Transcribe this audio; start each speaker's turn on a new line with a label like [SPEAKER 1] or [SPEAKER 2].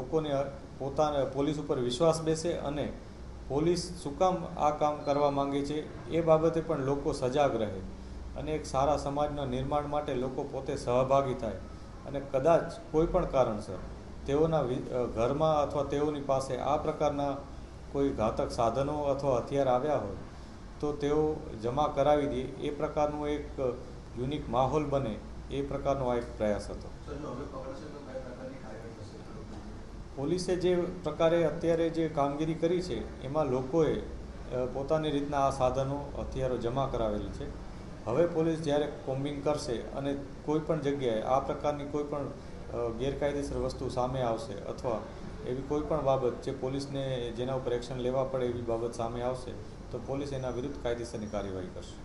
[SPEAKER 1] લોકોને પોતાને પોલીસ ઉપર વિશ્વાસ બેસે અને પોલીસ શું કામ આ કામ કરવા માંગે છે એ બાબતે પણ લોકો સજાગ રહે અને એક સારા સમાજના નિર્માણ માટે લોકો પોતે સહભાગી થાય અને કદાચ કોઈ પણ કારણસર તેઓના ઘરમાં અથવા તેઓની પાસે આ પ્રકારના કોઈ ઘાતક સાધનો અથવા હથિયાર આવ્યા હોય તો તેઓ જમા કરાવી દે એ પ્રકારનું એક યુનિક માહોલ બને એ પ્રકારનો આ એક પ્રયાસ હતો. પોલીસે જે પ્રકારે અત્યારે જે કામગીરી કરી છે એમાં લોકોએ પોતાની રીતના આ સાધનો હથિયારો જમા કરાવેલી છે. હવે પોલીસ જ્યારે કોમ્બિંગ કરશે અને કોઈ પણ જગ્યાએ આ પ્રકારની કોઈ પણ ગેરકાયદેસર વસ્તુ સામે આવશે અથવા એવી કોઈ પણ બાબત જે પોલીસને જેના ઉપર એક્શન લેવા પડે એવી બાબત સામે આવશે તો પોલીસ એના વિરુદ્ધ કાયદેસરની કાર્યવાહી કરશે.